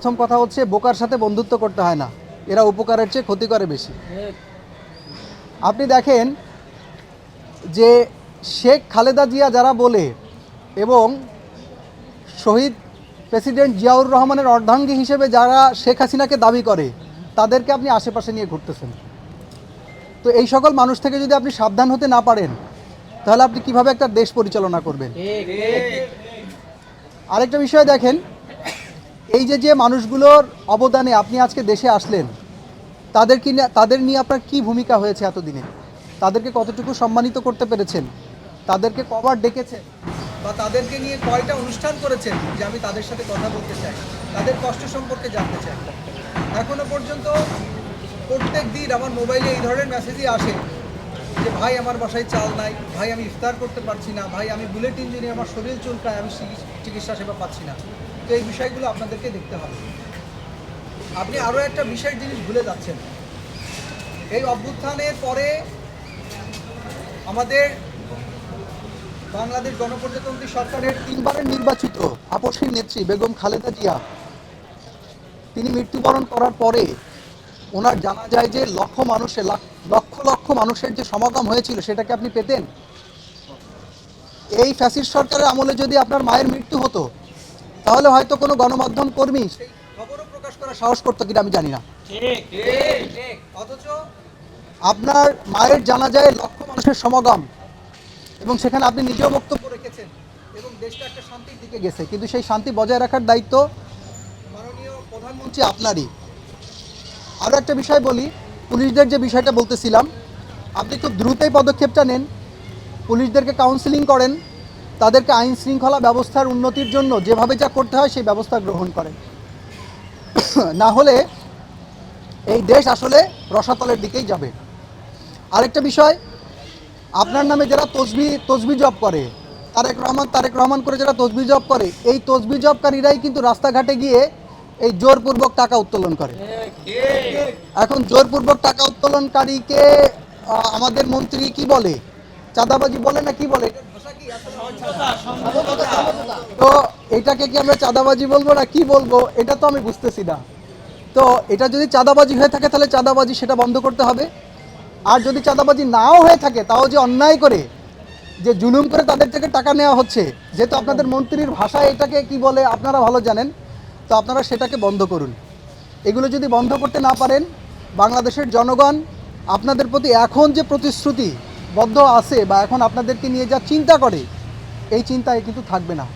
প্রথম কথা হচ্ছে বোকার সাথে বন্ধুত্ব করতে হয় না, এরা উপকারের চেয়ে ক্ষতি করে বেশি। আপনি দেখেন যে শেখ খালেদা জিয়া যারা বলে এবং শহীদ প্রেসিডেন্ট জিয়াউর রহমানের অর্ধাঙ্গী হিসেবে যারা শেখ হাসিনাকে দাবি করে তাদেরকে আপনি আশেপাশে নিয়ে ঘুরতেছেন। তো এই সকল মানুষ থেকে যদি আপনি সাবধান হতে না পারেন তাহলে আপনি কিভাবে একটা দেশ পরিচালনা করবেন? আরেকটা বিষয় দেখেন, এই যে মানুষগুলোর অবদানে আপনি আজকে দেশে আসলেন, তাদের নিয়ে আপনার কি ভূমিকা হয়েছে এতদিনে? তাদেরকে কতটুকু সম্মানিত করতে পেরেছেন? তাদেরকে কবার ডেকেছেন বা তাদেরকে নিয়ে কয়টা অনুষ্ঠান করেছেন যে আমি তাদের সাথে কথা বলতে চাই, তাদের কষ্ট সম্পর্কে জানতে চাই? এখনো পর্যন্ত প্রত্যেক দিন আমার মোবাইলে এই ধরনের মেসেজই আসে যে ভাই আমার বাসায় চাল নাই, ভাই আমি ইফতার করতে পারছি না, ভাই আমি বুলেট ইঞ্জিনে আমার শরীর চুলকায়, আমি চিকিৎসা সেবা পাচ্ছি না। তো এই বিষয়গুলো আপনাদেরকে দেখতে হবে। আপনি আরও একটা বিশেষ জিনিস ভুলে যাচ্ছেন। এই অভ্যুত্থানের পরে আমাদের বাংলাদেশ গণপ্রজাতন্ত্রী সরকারের 3বারের নির্বাচিত আপসহীন নেত্রী বেগম খালেদা জিয়া তিনি মৃত্যুবরণ করার পরে ওনার জানা যায় যে লক্ষ লক্ষ মানুষের যে সমাগম হয়েছিল সেটাকে আপনি পেতেন? এই ফ্যাসিস্ট সরকারের আমলে যদি আপনার মায়ের মৃত্যু হতো তাহলে হয়তো কোনো গণমাধ্যম কর্মী সেই খবরও প্রকাশ করার সাহস করতো কিনা আমি জানি না। অথচ আপনার মায়ের জানাজায় লক্ষ মানুষের সমাগম এবং সেখানে আপনি নিজেও বক্তব্য রেখেছেন এবং দেশটা একটা শান্তির দিকে গেছে, কিন্তু সেই শান্তি বজায় রাখার দায়িত্ব মাননীয় প্রধানমন্ত্রী আপনারই। আরও একটা বিষয় বলি, পুলিশদের যে বিষয়টা বলতেছিলাম, আপনি খুব দ্রুতই পদক্ষেপটা নেন, পুলিশদেরকে কাউন্সিলিং করেন, তাদেরকে আইন শৃঙ্খলা ব্যবস্থার উন্নতির জন্য যেভাবে যা করতে হয় সেই ব্যবস্থা গ্রহণ করেন। না হলে এই দেশ আসলে রসাতলের দিকেই যাবে। আরেকটা বিষয়, আপনার নামে যারা তসবি জব করে, তারেক রহমান করে যারা তসবি জব করে, এই তসবি জবকারীরাই কিন্তু রাস্তাঘাটে গিয়ে এই জোরপূর্বক টাকা উত্তোলন করে। এখন জোরপূর্বক টাকা উত্তোলনকারীকে আমাদের মন্ত্রী কি বলে? চাঁদাবাজি বলে না কি বলে? তো এটাকে কি আমরা চাঁদাবাজি বলবো না কি বলবো এটা তো আমি বুঝতেছি না। তো এটা যদি চাঁদাবাজি হয়ে থাকে তাহলে চাঁদাবাজি সেটা বন্ধ করতে হবে। আর যদি চাঁদাবাজি নাও হয়ে থাকে তাও যে অন্যায় করে যে জুলুম করে তাদের থেকে টাকা নেওয়া হচ্ছে, যেহেতু আপনাদের মন্ত্রীর ভাষায় এটাকে কি বলে আপনারা ভালো জানেন, তো আপনারা সেটাকে বন্ধ করুন। এগুলো যদি বন্ধ করতে না পারেন, বাংলাদেশের জনগণ আপনাদের প্রতি এখন যে প্রতিশ্রুতিবদ্ধ আছে বা এখন আপনাদেরকে নিয়ে যা চিন্তা করে এই চিন্তায় কিন্তু থাকবে না।